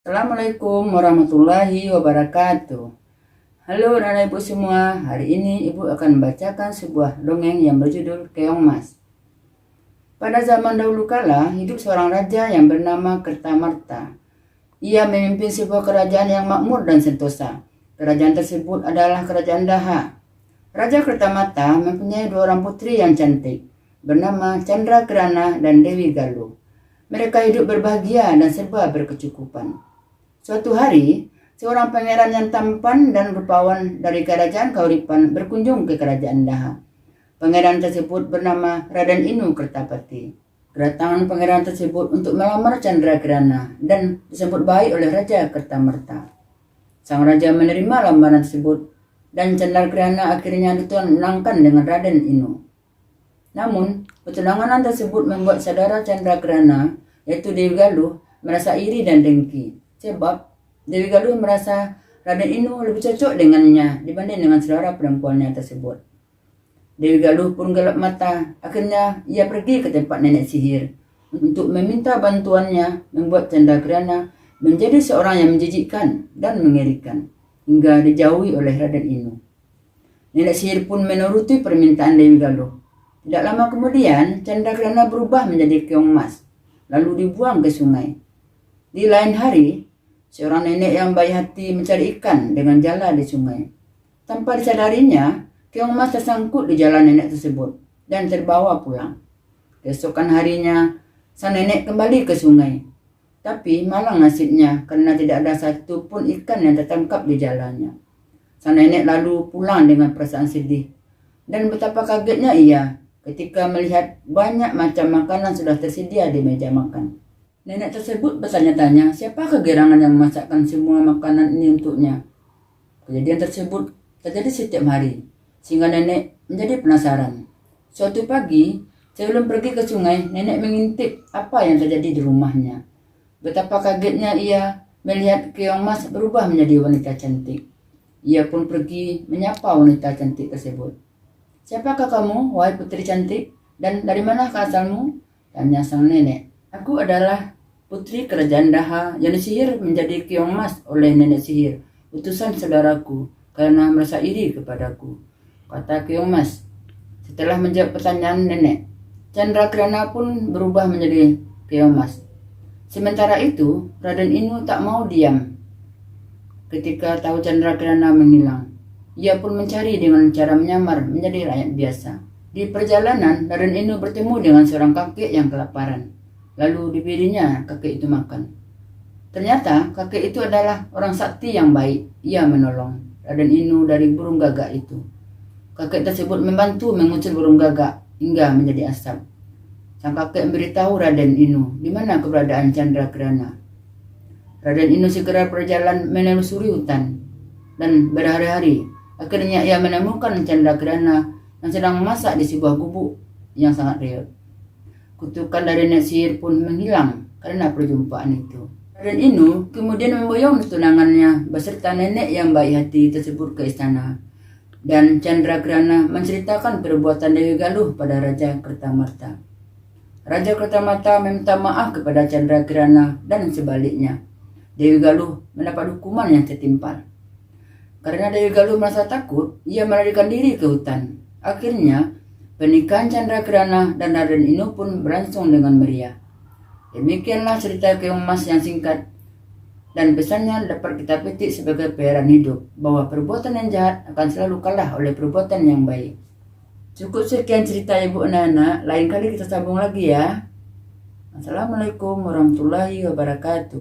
Assalamualaikum warahmatullahi wabarakatuh. Halo anak ibu semua, hari ini ibu akan membacakan sebuah dongeng yang berjudul Keong Mas. Pada zaman dahulu kala, hidup seorang raja yang bernama Kertamarta. Ia memimpin sebuah kerajaan yang makmur dan sentosa. Kerajaan tersebut adalah Kerajaan Daha. Raja Kertamarta mempunyai dua orang putri yang cantik, bernama Candrakrana dan Dewi Galuh. Mereka hidup berbahagia dan serba berkecukupan. Suatu hari, seorang pangeran yang tampan dan rupawan dari kerajaan Kauripan berkunjung ke kerajaan Daha. Pangeran tersebut bernama Raden Inu Kertapati. Kedatangan pangeran tersebut untuk melamar Candrakrana dan disambut baik oleh Raja Kertamarta. Sang raja menerima lamaran tersebut dan Candrakrana akhirnya ditunangkan dengan Raden Inu. Namun, pertunangan tersebut membuat saudara Candrakrana, yaitu Dewi Galuh, merasa iri dan dengki. Sebab Dewi Galuh merasa Raden Inu lebih cocok dengannya dibanding dengan saudara perempuannya tersebut. Dewi Galuh pun gelap mata. Akhirnya ia pergi ke tempat nenek sihir untuk meminta bantuannya membuat Candrakrana menjadi seorang yang menjijikkan dan mengerikan hingga dijauhi oleh Raden Inu. Nenek sihir pun menuruti permintaan Dewi Galuh. Tidak lama kemudian Candrakrana berubah menjadi keong emas lalu dibuang ke sungai. Di lain hari, seorang nenek yang baik hati mencari ikan dengan jala di sungai. Tanpa disadarinya, keong emas tersangkut di jala nenek tersebut dan terbawa pulang. Keesokan harinya, sang nenek kembali ke sungai. Tapi malang nasibnya karena tidak ada satu pun ikan yang tertangkap di jalannya. Sang nenek lalu pulang dengan perasaan sedih. Dan betapa kagetnya ia ketika melihat banyak macam makanan sudah tersedia di meja makan. Nenek tersebut bertanya-tanya siapa kegerangan yang memasakkan semua makanan ini untuknya. Kejadian tersebut terjadi setiap hari, sehingga nenek menjadi penasaran. Suatu pagi, sebelum pergi ke sungai, nenek mengintip apa yang terjadi di rumahnya. Betapa kagetnya ia melihat keong emas berubah menjadi wanita cantik. Ia pun pergi menyapa wanita cantik tersebut. Siapakah kamu, wahai putri cantik? Dan dari manakah asalmu? Tanya sang nenek. Aku adalah putri kerajaan Daha yang disihir menjadi keong emas oleh nenek sihir, utusan saudaraku, karena merasa iri kepadaku, kata keong emas. Setelah menjawab pertanyaan nenek, Candrakrana pun berubah menjadi keong emas. Sementara itu, Raden Inu tak mau diam. Ketika tahu Candrakrana menghilang, ia pun mencari dengan cara menyamar menjadi rakyat biasa. Di perjalanan, Raden Inu bertemu dengan seorang kakek yang kelaparan. Lalu diberinya kakek itu makan. Ternyata kakek itu adalah orang sakti yang baik. Ia menolong Raden Inu dari burung gagak itu. Kakek tersebut membantu mengusir burung gagak hingga menjadi asap. Sang kakek memberitahu Raden Inu di mana keberadaan Candrakrana. Raden Inu segera berjalan menelusuri hutan dan berhari-hari. Akhirnya ia menemukan Candrakrana yang sedang memasak di sebuah gubuk yang sangat reot. Kutukan dari nenek sihir pun menghilang karena perjumpaan itu. Raden Inu kemudian memboyong tunangannya beserta nenek yang baik hati tersebut ke istana. Dan Candrakrana menceritakan perbuatan Dewi Galuh pada Raja Kertamarta. Raja Kertamarta meminta maaf kepada Candrakrana dan sebaliknya. Dewi Galuh mendapat hukuman yang setimpal. Karena Dewi Galuh merasa takut, ia melarikan diri ke hutan. Akhirnya, pernikahan Candrakrana dan Raden Inu pun berlangsung dengan meriah. Demikianlah cerita keong emas yang singkat dan pesannya dapat kita petik sebagai pelajaran hidup bahwa perbuatan yang jahat akan selalu kalah oleh perbuatan yang baik. Cukup sekian cerita ibu anak-anak, lain kali kita sambung lagi ya. Assalamualaikum warahmatullahi wabarakatuh.